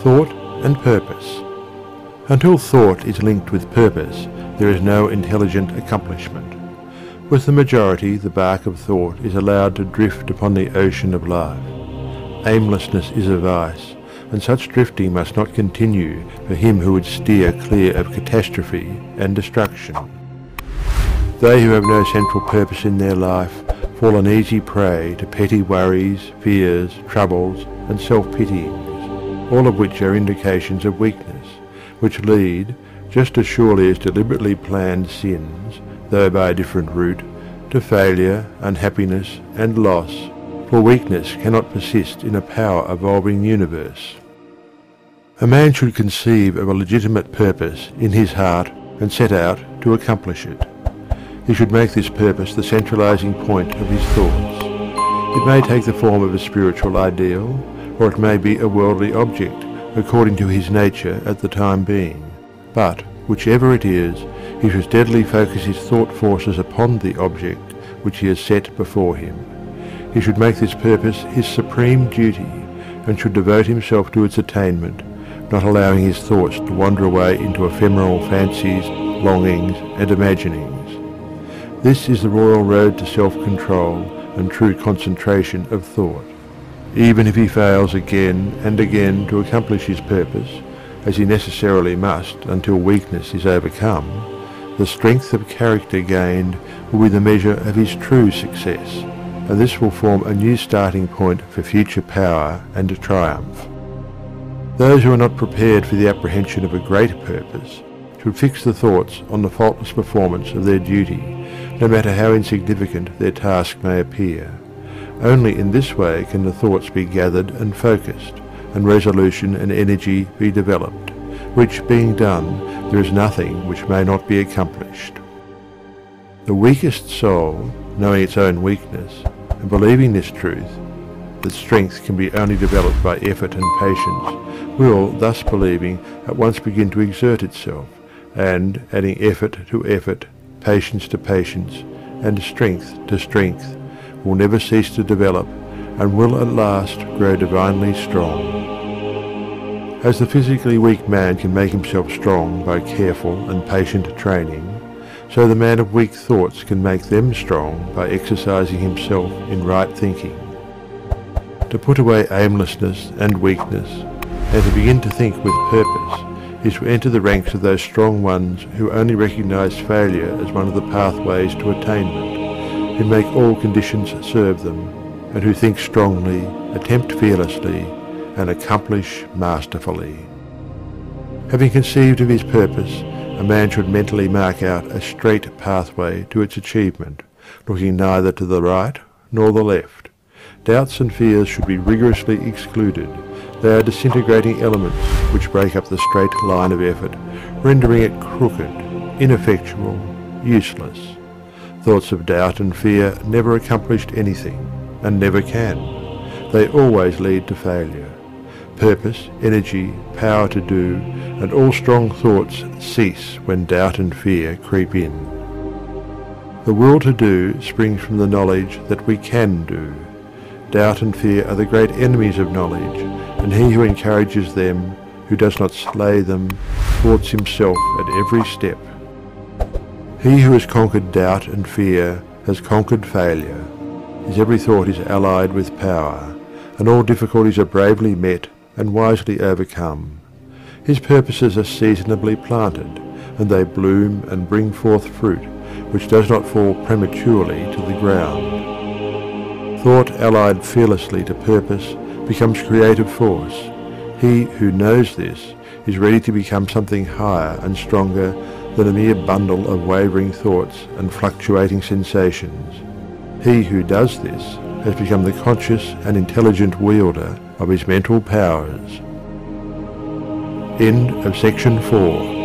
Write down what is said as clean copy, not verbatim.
Thought and purpose. Until thought is linked with purpose, there is no intelligent accomplishment. With the majority, the bark of thought is allowed to drift upon the ocean of life. Aimlessness is a vice, and such drifting must not continue for him who would steer clear of catastrophe and destruction. They who have no central purpose in their life fall an easy prey to petty worries, fears, troubles, and self-pityings, all of which are indications of weakness, which lead, just as surely as deliberately planned sins, though by a different route, to failure, unhappiness, and loss, for weakness cannot persist in a power-evolving universe. A man should conceive of a legitimate purpose in his heart and set out to accomplish it. He should make this purpose the centralizing point of his thoughts. It may take the form of a spiritual ideal, or it may be a worldly object, according to his nature at the time being. But, whichever it is, he should steadily focus his thought forces upon the object which he has set before him. He should make this purpose his supreme duty, and should devote himself to its attainment, not allowing his thoughts to wander away into ephemeral fancies, longings, and imaginings. This is the royal road to self-control and true concentration of thought. Even if he fails again and again to accomplish his purpose, as he necessarily must until weakness is overcome, the strength of character gained will be the measure of his true success, and this will form a new starting point for future power and triumph. Those who are not prepared for the apprehension of a great purpose should fix the thoughts on the faultless performance of their duty, no matter how insignificant their task may appear. Only in this way can the thoughts be gathered and focused, and resolution and energy be developed, which being done, there is nothing which may not be accomplished. The weakest soul, knowing its own weakness, and believing this truth, that strength can be only developed by effort and patience, will, thus believing, at once begin to exert itself, and, adding effort to effort, patience to patience, and strength to strength, will never cease to develop, and will at last grow divinely strong. As the physically weak man can make himself strong by careful and patient training, so the man of weak thoughts can make them strong by exercising himself in right thinking. To put away aimlessness and weakness, and to begin to think with purpose, is to enter the ranks of those strong ones who only recognize failure as one of the pathways to attainment, who make all conditions serve them, and who think strongly, attempt fearlessly, and accomplish masterfully. Having conceived of his purpose, a man should mentally mark out a straight pathway to its achievement, looking neither to the right nor the left. Doubts and fears should be rigorously excluded. They are disintegrating elements which break up the straight line of effort, rendering it crooked, ineffectual, useless. Thoughts of doubt and fear never accomplished anything, and never can. They always lead to failure. Purpose, energy, power to do, and all strong thoughts cease when doubt and fear creep in. The will to do springs from the knowledge that we can do. Doubt and fear are the great enemies of knowledge, and he who encourages them, who does not slay them, thwarts himself at every step. He who has conquered doubt and fear has conquered failure. His every thought is allied with power, and all difficulties are bravely met and wisely overcome. His purposes are seasonably planted, and they bloom and bring forth fruit, which does not fall prematurely to the ground. Thought allied fearlessly to purpose becomes creative force. He who knows this is ready to become something higher and stronger than a mere bundle of wavering thoughts and fluctuating sensations. He who does this has become the conscious and intelligent wielder of his mental powers. End of section 4.